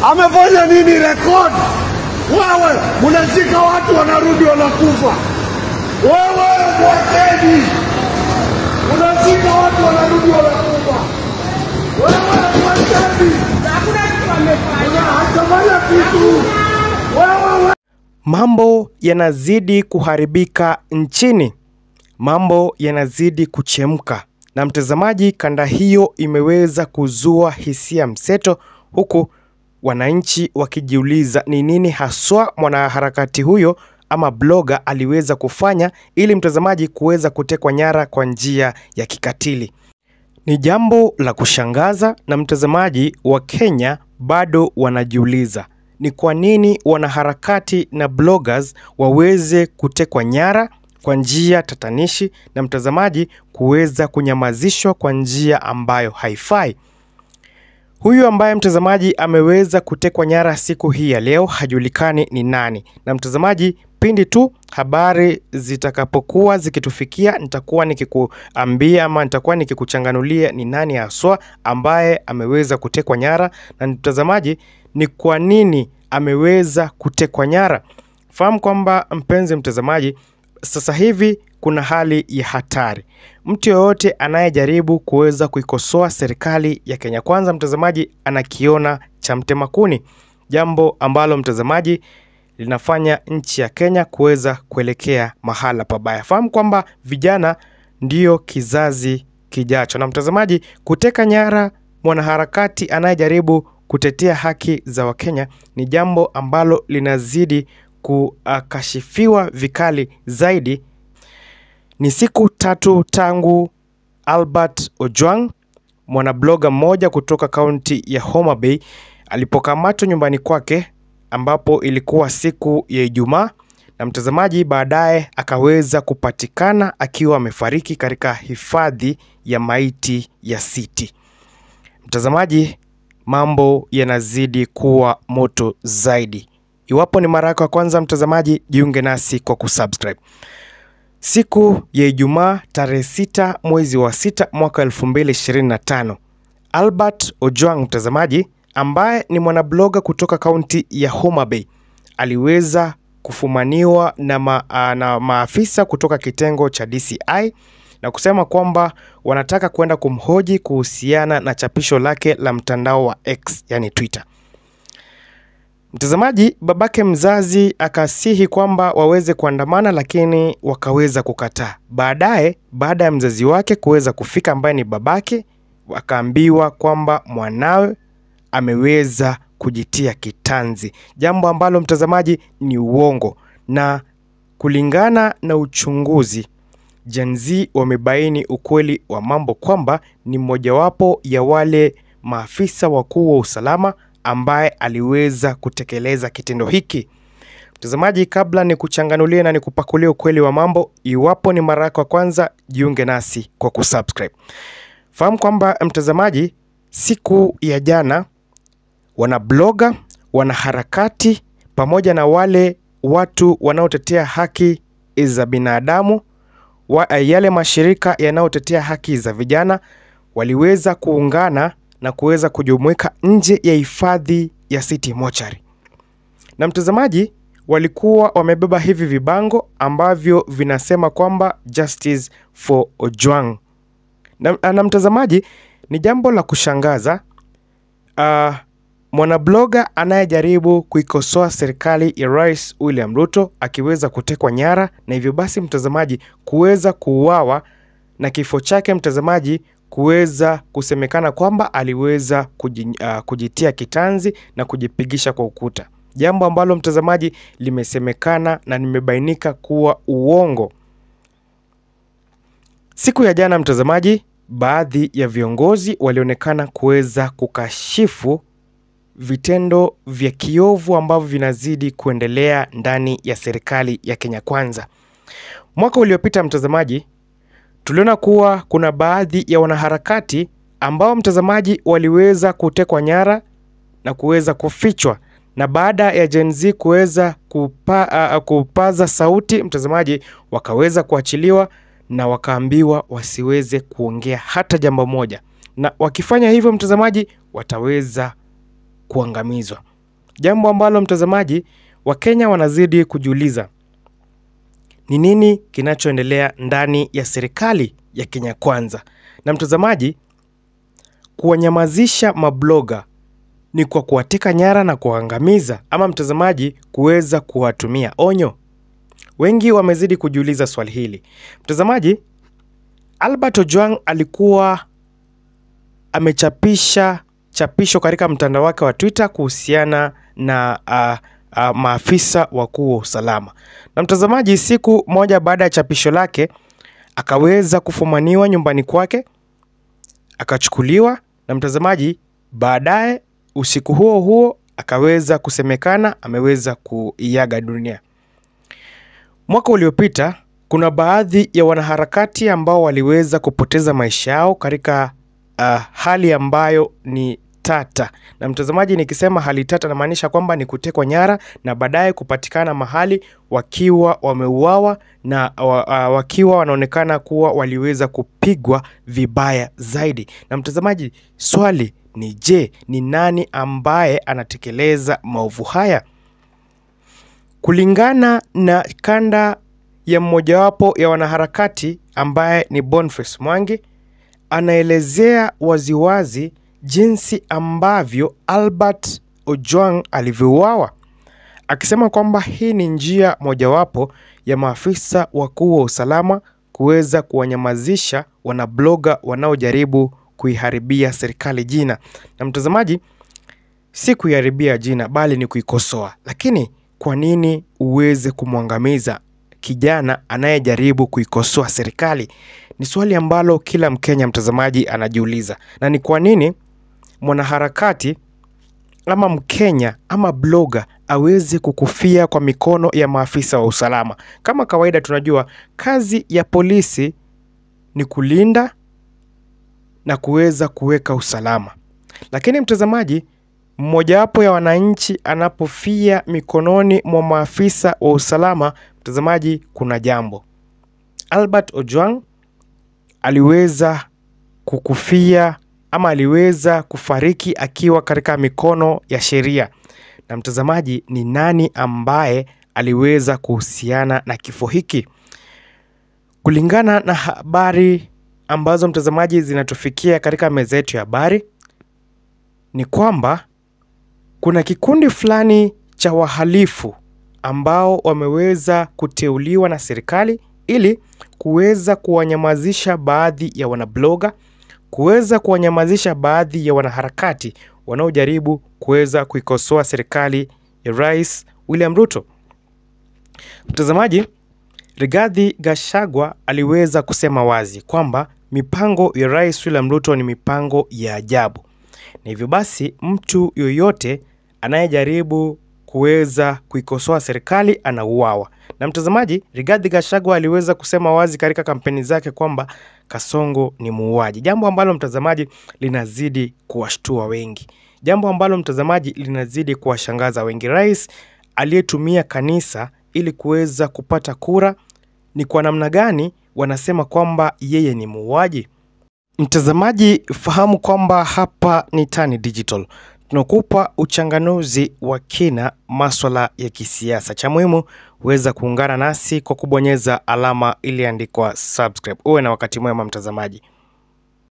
Amefanya nini record? Wewe mnashika watu wanarudi wanakufa. Wewe mwakeni. Unashika watu wanarudi wanakufa. Wewe mwakeni. Hakuna kitu amefanya. Hajafanya kitu. Wewe. Mambo yanazidi kuharibika nchini. Mambo yanazidi kuchemka. Na mtazamaji, kanda hiyo imeweza kuzua hisia mseto, huku wananchi wakijiuliza ni nini haswa mwanaharakati huyo ama blogger aliweza kufanya ili mtazamaji kuweza kutekwa nyara kwa njia ya kikatili. Ni jambo la kushangaza, na mtazamaji, wa Kenya bado wanajiuliza ni kwa nini wanaharakati na bloggers waweze kutekwa nyara kwa njia tatanishi na mtazamaji kuweza kunyamazishwa kwa njia ambayo haifai. Huyu ambaye mtazamaji ameweza kutekwa nyara siku hii ya leo hajulikani ni nani. Na mtazamaji, pindi tu habari zitakapokuwa zikitufikia nitakuwa nikikuambia ama nitakuwa nikikuchanganulia ni nani haswa ambaye ameweza kutekwa nyara, na mtazamaji ni kwa nini ameweza kutekwa nyara. Fahamu kwamba mpenzi mtazamaji, sasa hivi kuna hali ya hatari. Mtu yoyote anayejaribu kuweza kuikosoa serikali ya Kenya Kwanza mtazamaji anakiona cha mtema kuni. Jambo ambalo mtazamaji linafanya nchi ya Kenya kuweza kuelekea mahala pabaya. Fahamu kwamba vijana ndio kizazi kijacho. Na mtazamaji, kuteka nyara mwanaharakati anayejaribu kutetea haki za Wakenya ni jambo ambalo linazidi kukashifiwa vikali zaidi. Ni siku tatu tangu Albert Ojwang, mwanabloga mmoja kutoka kaunti ya Homa Bay, alipokamatwa nyumbani kwake, ambapo ilikuwa siku ya Ijumaa, na mtazamaji baadaye akaweza kupatikana akiwa amefariki katika hifadhi ya maiti ya City. Mtazamaji, mambo yanazidi kuwa moto zaidi. Iwapo ni mara yako ya kwanza mtazamaji, jiunge nasi kwa kusubscribe. Siku ya Ijumaa tarehe 6 mwezi wa 6 mwaka 2025, Albert Ojwang mtazamaji, ambaye ni mwanabloga kutoka kaunti ya Homa Bay, aliweza kufumaniwa na maafisa kutoka kitengo cha DCI na kusema kwamba wanataka kwenda kumhoji kuhusiana na chapisho lake la mtandao wa X, yani Twitter. Mtazamaji, babake mzazi akasihi kwamba waweze kuandamana, lakini wakaweza kukataa. Baadaye, baada ya mzazi wake kuweza kufika ambaye ni babake, wakaambiwa kwamba mwanawe ameweza kujitia kitanzi. Jambo ambalo mtazamaji ni uongo, na kulingana na uchunguzi, Gen Z wamebaini ukweli wa mambo kwamba ni mmojawapo ya wale maafisa wakuu wa usalama ambaye aliweza kutekeleza kitendo hiki. Mtazamaji, kabla ni kuchanganulia na ni kupakulia ukweli wa mambo, iwapo ni mara yako ya kwanza, jiunge nasi kwa kusubscribe. Fahamu kwamba mtazamaji, siku ya jana wanabloga, wanaharakati pamoja na wale watu wanaotetea haki za binadamu, yale mashirika yanayotetea haki za vijana waliweza kuungana na kuweza kujumuika nje ya hifadhi ya City Mortuary. Na mtazamaji, walikuwa wamebeba hivi vibango ambavyo vinasema kwamba justice for Ojwang. Na mtazamaji, ni jambo la kushangaza mwanabloga anayejaribu kuikosoa serikali ya Rais William Ruto akiweza kutekwa nyara, na hivyo basi mtazamaji kuweza kuuawa, na kifo chake mtazamaji kuweza kusemekana kwamba aliweza kujitia kitanzi na kujipigisha kwa ukuta. Jambo ambalo mtazamaji limesemekana na nimebainika kuwa uongo. Siku ya jana mtazamaji, baadhi ya viongozi walionekana kuweza kukashifu vitendo vya kiovu ambavyo vinazidi kuendelea ndani ya serikali ya Kenya Kwanza. Mwaka uliopita mtazamaji, tuliona kuwa kuna baadhi ya wanaharakati ambao mtazamaji waliweza kutekwa nyara na kuweza kufichwa, na baada ya Gen Z kuweza kupaza sauti mtazamaji, wakaweza kuachiliwa na wakaambiwa wasiweze kuongea hata jambo moja, na wakifanya hivyo mtazamaji wataweza kuangamizwa. Jambo ambalo mtazamaji, Wakenya wanazidi kujiuliza, ni nini kinachoendelea ndani ya serikali ya Kenya Kwanza? Na mtazamaji, kuwanyamazisha mabloga ni kwa kuwateka nyara na kuangamiza, ama mtazamaji, kuweza kuwatumia onyo? Wengi wamezidi kujiuliza swali hili. Mtazamaji, Albert Ojwang alikuwa amechapisha chapisho katika mtandao wake wa Twitter kuhusiana na maafisa wakuu wa usalama. Na mtazamaji, siku moja baada ya chapisho lake akaweza kufumaniwa nyumbani kwake, akachukuliwa, na mtazamaji, baadaye usiku huo huo akaweza kusemekana ameweza kuiaga dunia. Mwaka uliopita kuna baadhi ya wanaharakati ambao waliweza kupoteza maisha yao katika hali ambayo ni tata. Na mtazamaji, nikisema hali tata namaanisha kwamba ni kutekwa nyara na baadaye kupatikana mahali wakiwa wameuawa na wakiwa wanaonekana kuwa waliweza kupigwa vibaya zaidi. Na mtazamaji, swali ni je, ni nani ambaye anatekeleza maovu haya? Kulingana na kanda ya mmojawapo ya wanaharakati ambaye ni Boniface Mwangi, anaelezea waziwazi jinsi ambavyo Albert Ojwang alivyouawa, akisema kwamba hii ni njia mojawapo ya maafisa wakuu wa usalama kuweza kuwanyamazisha wanabloga wanaojaribu kuiharibia serikali jina. Na mtazamaji, si kuiharibia jina bali ni kuikosoa. Lakini kwa nini uweze kumwangamiza kijana anayejaribu kuikosoa serikali? Ni swali ambalo kila Mkenya mtazamaji anajiuliza. Na ni kwa nini mwanaharakati ama Mkenya ama bloga aweze kukufia kwa mikono ya maafisa wa usalama? Kama kawaida tunajua kazi ya polisi ni kulinda na kuweza kuweka usalama. Lakini mtazamaji, mmojawapo ya wananchi anapofia mikononi mwa maafisa wa usalama, mtazamaji, kuna jambo. Albert Ojwang aliweza kukufia ama aliweza kufariki akiwa katika mikono ya sheria. Na mtazamaji, ni nani ambaye aliweza kuhusiana na kifo hiki? Kulingana na habari ambazo mtazamaji zinatufikia katika meza yetu ya habari, ni kwamba kuna kikundi fulani cha wahalifu ambao wameweza kuteuliwa na serikali ili kuweza kuwanyamazisha baadhi ya wanabloga, kuweza kuwanyamazisha baadhi ya wanaharakati wanaojaribu kuweza kuikosoa serikali ya Rais William Ruto. Mtazamaji, Rigathi Gachagua aliweza kusema wazi kwamba mipango ya Rais William Ruto ni mipango ya ajabu. Na hivyo basi mtu yoyote anayejaribu kuweza kuikosoa serikali anauawa. Na mtazamaji, Rigathi Gachagua aliweza kusema wazi katika kampeni zake kwamba Kasongo ni muuaji. Jambo ambalo mtazamaji linazidi kuwashtua wengi. Jambo ambalo mtazamaji linazidi kuwashangaza wengi. Rais aliyetumia kanisa ili kuweza kupata kura, ni kwa namna gani wanasema kwamba yeye ni muuaji? Mtazamaji, fahamu kwamba hapa ni Tani Digital. Tunakupa uchanganuzi wa kina masuala ya kisiasa. Cha muhimu, uweza kuungana nasi kwa kubonyeza alama iliyoandikwa subscribe. Uwe na wakati mwema mtazamaji.